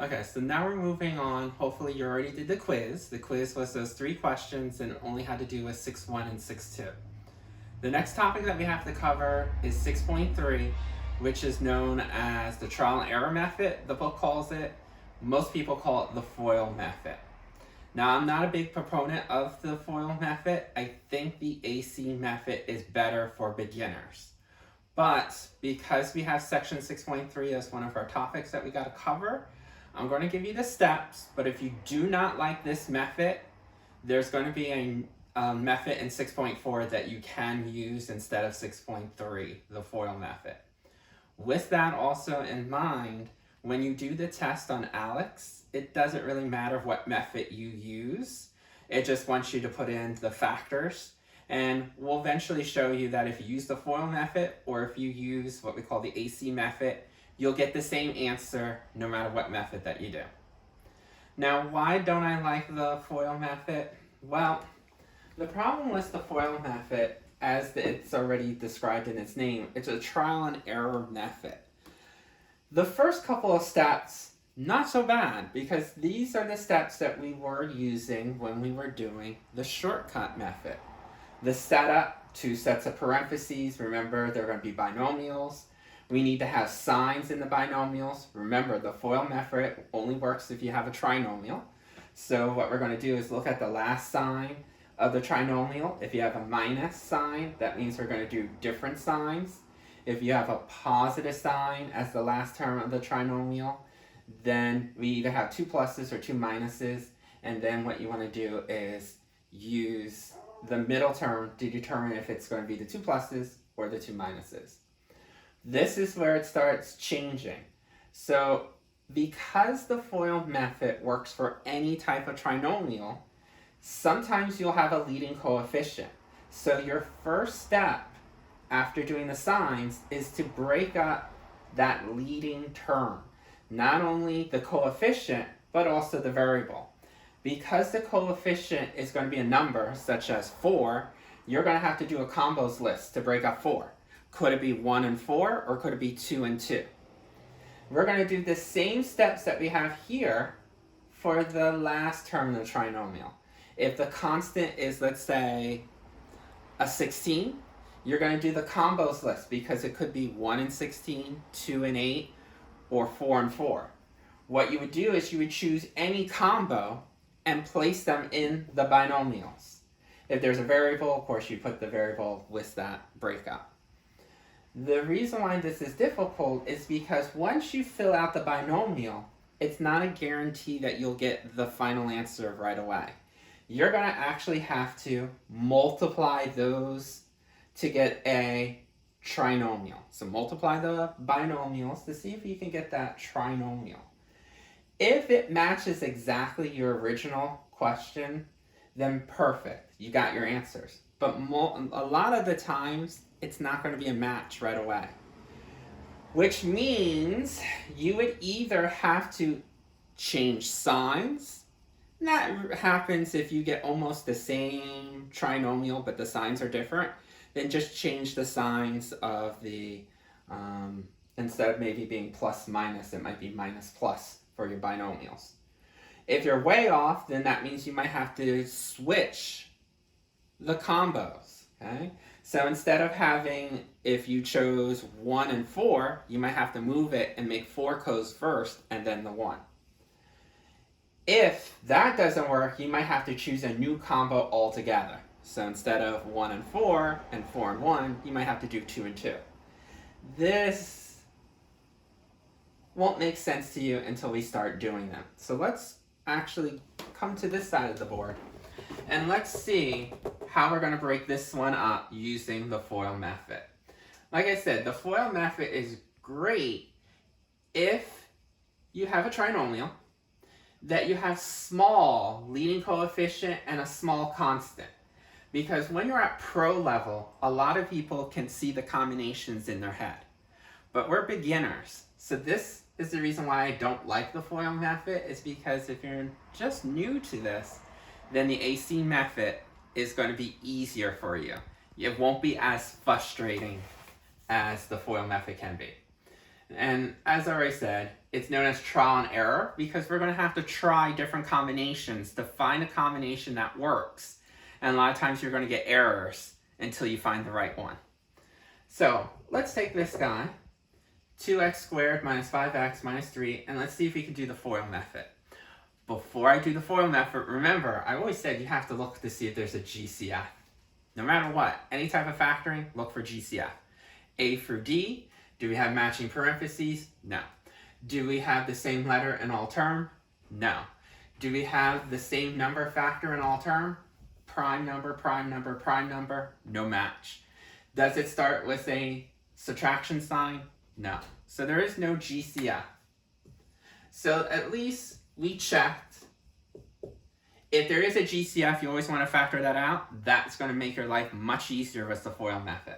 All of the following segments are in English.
Okay, so now we're moving on. Hopefully you already did the quiz. The quiz was those 3 questions and it only had to do with 6.1 and 6.2. The next topic that we have to cover is 6.3, which is known as the trial and error method, the book calls it. Most people call it the FOIL method. Now, I'm not a big proponent of the FOIL method. I think the AC method is better for beginners. But because we have section 6.3 as one of our topics that we got to cover, I'm going to give you the steps. But if you do not like this method, there's going to be a method in 6.4 that you can use instead of 6.3, the FOIL method. With that also in mind, when you do the test on ALEKS, it doesn't really matter what method you use. It just wants you to put in the factors. And we'll eventually show you that if you use the FOIL method or if you use what we call the AC method, you'll get the same answer no matter what method that you do. Now, why don't I like the FOIL method? Well, the problem with the FOIL method, as it's already described in its name, it's a trial and error method. The first couple of steps, not so bad, because these are the steps that we were using when we were doing the shortcut method. The setup, 2 sets of parentheses, remember they're going to be binomials. We need to have signs in the binomials. Remember, the FOIL method only works if you have a trinomial. So what we're going to do is look at the last sign of the trinomial. If you have a minus sign, that means we're going to do different signs. If you have a positive sign as the last term of the trinomial, then we either have 2 pluses or 2 minuses, and then what you want to do is use the middle term to determine if it's going to be the 2 pluses or the 2 minuses. This is where it starts changing. So because the FOIL method works for any type of trinomial, sometimes you'll have a leading coefficient. So your first step after doing the signs is to break up that leading term. Not only the coefficient, but also the variable. Because the coefficient is going to be a number, such as 4, you're going to have to do a combos list to break up 4. Could it be 1 and 4, or could it be 2 and 2? We're going to do the same steps that we have here for the last term of the trinomial. If the constant is, let's say, a 16, you're going to do the combos list because it could be 1 and 16, 2 and 8, or 4 and 4. What you would do is you would choose any combo and place them in the binomials. If there's a variable, of course, you put the variable with that breakup. The reason why this is difficult is because once you fill out the binomial, it's not a guarantee that you'll get the final answer right away. You're going to actually have to multiply those to get a trinomial. So multiply the binomials to see if you can get that trinomial. If it matches exactly your original question, then perfect. You got your answers. But a lot of the times, it's not going to be a match right away. Which means you would either have to change signs. That happens if you get almost the same trinomial, but the signs are different. Then just change the signs of the, instead of maybe being plus minus, it might be minus plus for your binomials. If you're way off, then that means you might have to switch the combos, okay? So instead of having, if you chose 1 and 4, you might have to move it and make 4 goes first and then the 1. If that doesn't work, you might have to choose a new combo altogether. So instead of 1 and 4 and 4 and 1, you might have to do 2 and 2. This won't make sense to you until we start doing them. So let's actually come to this side of the board and let's see how we're going to break this one up using the FOIL method. Like I said, the FOIL method is great if you have a trinomial, that you have small leading coefficient and a small constant. Because when you're at pro level, a lot of people can see the combinations in their head. But we're beginners. So this is the reason why I don't like the FOIL method, is because if you're just new to this, then the AC method is going to be easier for you. It won't be as frustrating as the FOIL method can be. And as I already said, It's known as trial and error because we're going to have to try different combinations to find a combination that works. And a lot of times you're going to get errors until you find the right one. So let's take this guy, 2x squared minus 5x minus 3, and let's see if we can do the FOIL method. Before I do the FOIL method, remember, I always said you have to look to see if there's a GCF. No matter what, any type of factoring, look for GCF. A through D, do we have matching parentheses? No. Do we have the same letter in all term? No. Do we have the same number factor in all term? Prime number, prime number, prime number, no match. Does it start with a subtraction sign? No. So there is no GCF. So at least we checked. If there is a GCF, you always want to factor that out. That's going to make your life much easier with the FOIL method.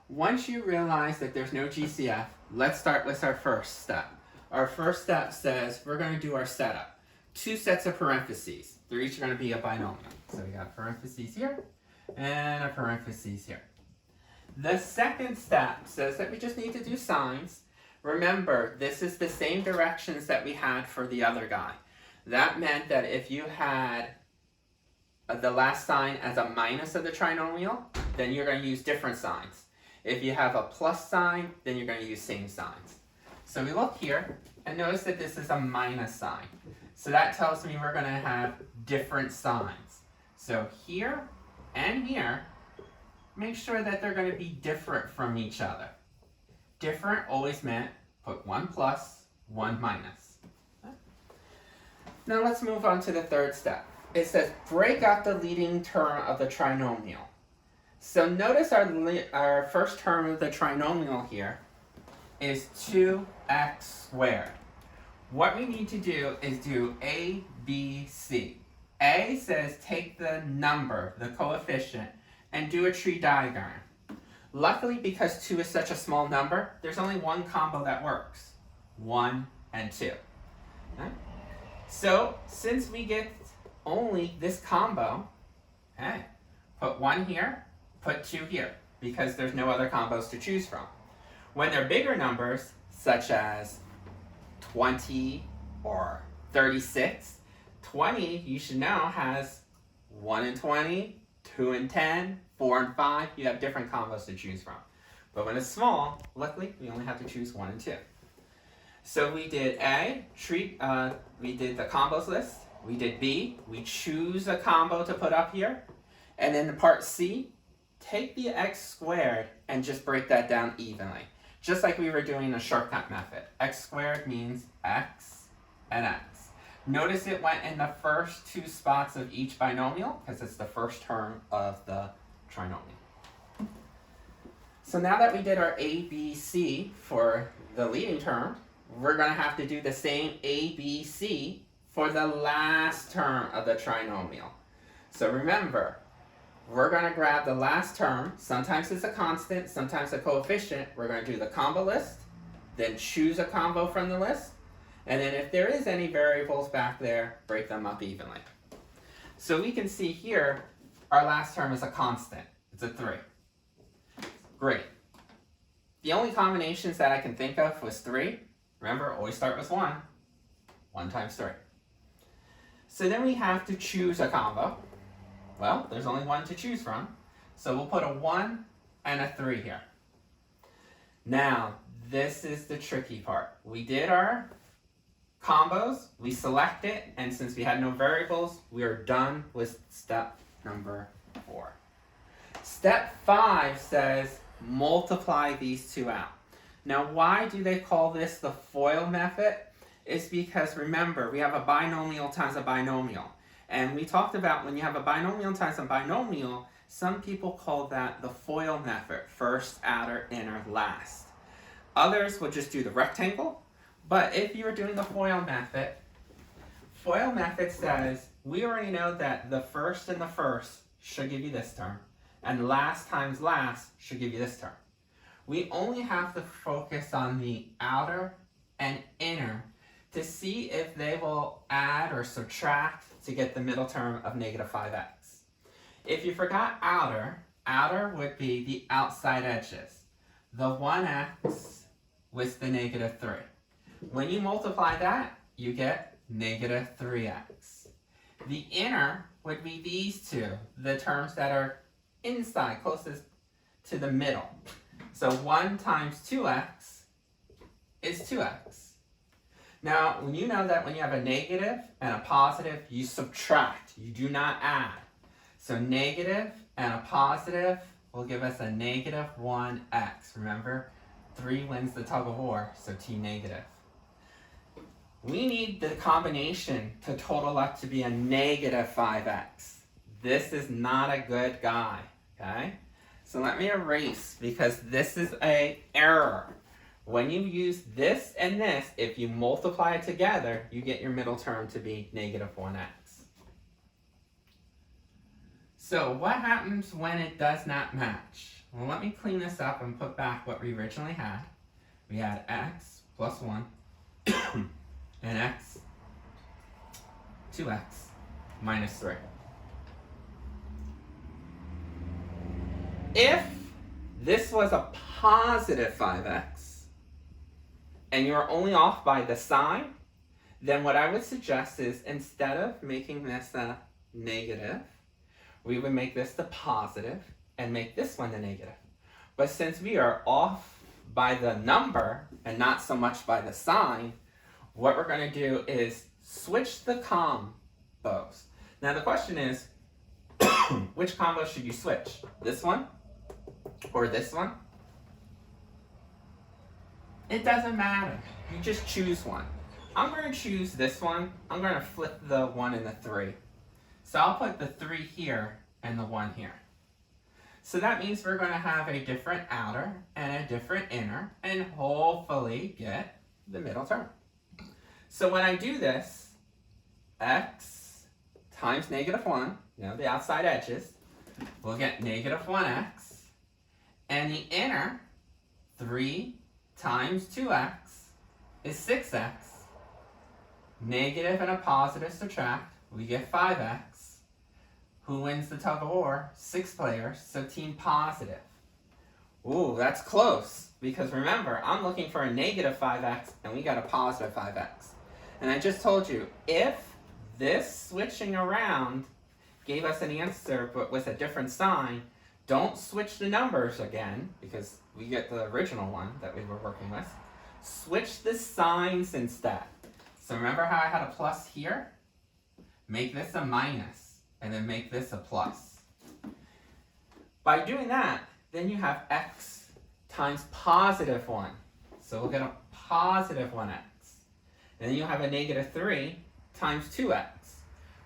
Once you realize that there's no GCF, let's start with our first step. Our first step says we're going to do our setup. 2 sets of parentheses. They're each going to be a binomial. So we got parentheses here and a parentheses here. The second step says that we just need to do signs. Remember, this is the same directions that we had for the other guy. That meant that if you had the last sign as a minus of the trinomial, then you're going to use different signs. If you have a plus sign, then you're going to use same signs. So we look here and notice that this is a minus sign. So that tells me we're going to have different signs. So here and here, make sure that they're going to be different from each other. Different always meant put 1 plus, 1 minus. Okay. Now let's move on to the third step. It says break out the leading term of the trinomial. So notice our first term of the trinomial here is 2x squared. What we need to do is do A, B, C. A says take the number, the coefficient, and do a tree diagram. Luckily, because 2 is such a small number, there's only one combo that works. 1 and 2. Okay? So, since we get only this combo, okay, put 1 here, put 2 here, because there's no other combos to choose from. When they're bigger numbers, such as 20 or 36, 20, you should know, has 1 and 20, 2 and 10, 4 and 5, you have different combos to choose from. But when it's small, luckily, we only have to choose 1 and 2. So we did A, we did the combos list. We did B, we choose a combo to put up here. And then the part C, take the x squared and just break that down evenly. Just like we were doing the shortcut method. X squared means x and x. Notice it went in the first 2 spots of each binomial because it's the first term of the trinomial. So now that we did our A, B, C for the leading term, we're going to have to do the same A, B, C for the last term of the trinomial. So remember, we're going to grab the last term. Sometimes it's a constant, sometimes a coefficient. We're going to do the combo list, then choose a combo from the list, and then if there is any variables back there, break them up evenly. So we can see here, our last term is a constant. It's a 3. Great. The only combinations that I can think of was 3. Remember, always start with 1. 1 times 3. So then we have to choose a combo. Well, there's only 1 to choose from. So we'll put a 1 and a 3 here. Now, this is the tricky part. We did our combos, we select it, and since we had no variables, we are done with step number 4. Step 5 says multiply these 2 out. Now, why do they call this the FOIL method? It's because, remember, we have a binomial times a binomial. And we talked about when you have a binomial times a binomial, some people call that the FOIL method, first, outer, inner, last. Others would just do the rectangle. But if you're doing the FOIL method says, we already know that the first and the first should give you this term, and last times last should give you this term. We only have to focus on the outer and inner to see if they will add or subtract to get the middle term of negative 5x. If you forgot outer would be the outside edges. The 1x with the negative 3. When you multiply that, you get negative 3x. The inner would be these two, the terms that are inside, closest to the middle. So 1 times 2x is 2x. Now, you know that when you have a negative and a positive, you subtract. You do not add. So negative and a positive will give us a negative 1x. Remember, 3 wins the tug of war, so t negative. We need the combination to total up to be a negative 5x. This is not a good guy, okay? So let me erase, because this is an error. When you use this and this, if you multiply it together, you get your middle term to be negative 1x. So what happens when it does not match? Well, let me clean this up and put back what we originally had. We had x plus 1 and x, 2x minus 3. If this was a positive 5x, and you're only off by the sign, then what I would suggest is instead of making this a negative, we would make this the positive and make this one the negative. But since we are off by the number and not so much by the sign, what we're going to do is switch the combos. Now the question is, which combo should you switch? This one or this one? It doesn't matter. You just choose one. I'm going to choose this one. I'm going to flip the 1 and the 3. So I'll put the 3 here and the 1 here. So that means we're going to have a different outer and a different inner, and hopefully get the middle term. So when I do this, x times negative 1, the outside edges, we'll get negative 1x, and the inner, 3 times 2x is 6x. Negative and a positive subtract, we get 5x. Who wins the tug of war? 6 players, so team positive. Ooh, that's close, because remember, I'm looking for a negative 5x, and we got a positive 5x. And I just told you, if this switching around gave us an answer but with a different sign, don't switch the numbers again, because we get the original one that we were working with. Switch the signs instead. So remember how I had a plus here? Make this a minus, and then make this a plus. By doing that, then you have x times positive 1. So we'll get a positive 1x. And then you have a negative 3 times 2x,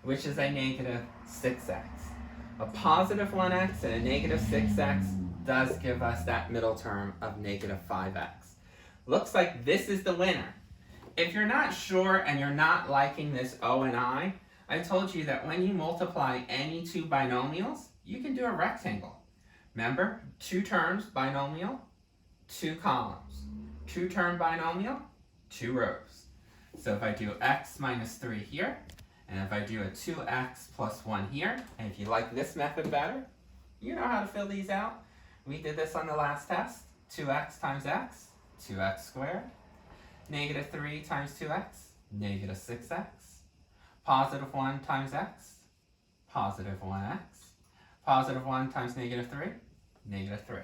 which is a negative 6x. A positive 1x and a negative 6x does give us that middle term of negative 5x. Looks like this is the winner. If you're not sure and you're not liking this O and I told you that when you multiply any two binomials, you can do a rectangle. Remember, 2 terms binomial, 2 columns. 2 term binomial, 2 rows. So if I do x minus 3 here, and if I do a 2x plus 1 here, and if you like this method better, you know how to fill these out. We did this on the last test. 2x times x, 2x squared. Negative 3 times 2x, negative 6x. Positive 1 times x, positive 1x. Positive 1 times negative 3, negative 3.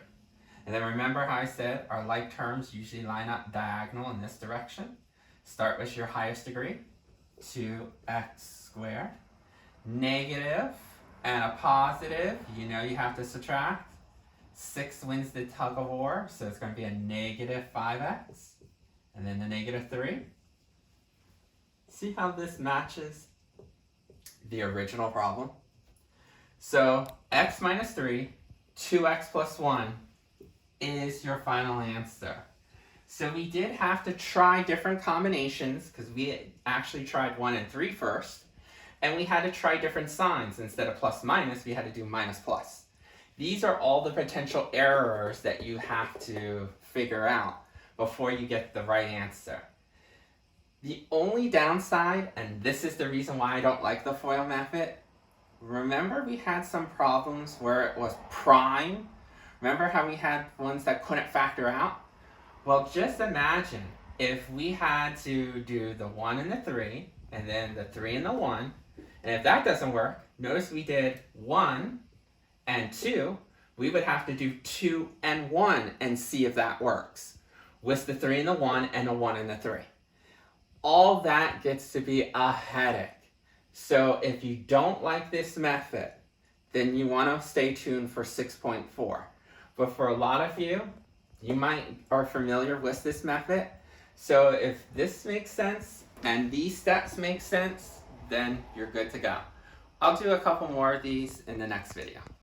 And then remember how I said our like terms usually line up diagonal in this direction? Start with your highest degree, 2x squared. Negative and a positive, you know you have to subtract. 6 wins the tug of war, so it's going to be a negative 5x. And then the negative 3. See how this matches the original problem? So x minus 3, 2x plus 1 is your final answer. So we did have to try different combinations, because we actually tried 1 and 3 first. And we had to try different signs. Instead of plus minus, we had to do minus plus. These are all the potential errors that you have to figure out before you get the right answer. The only downside, and this is the reason why I don't like the FOIL method, remember we had some problems where it was prime? Remember how we had ones that couldn't factor out? Well, just imagine if we had to do the 1 and the 3, and then the 3 and the 1, and if that doesn't work, notice we did 1 and 2, we would have to do 2 and 1 and see if that works, with the 3 and the 1 and the 1 and the 3. All that gets to be a headache. So if you don't like this method, then you want to stay tuned for 6.4. But for a lot of you, you might are familiar with this method. So if this makes sense and these steps make sense, then you're good to go. I'll do a couple more of these in the next video.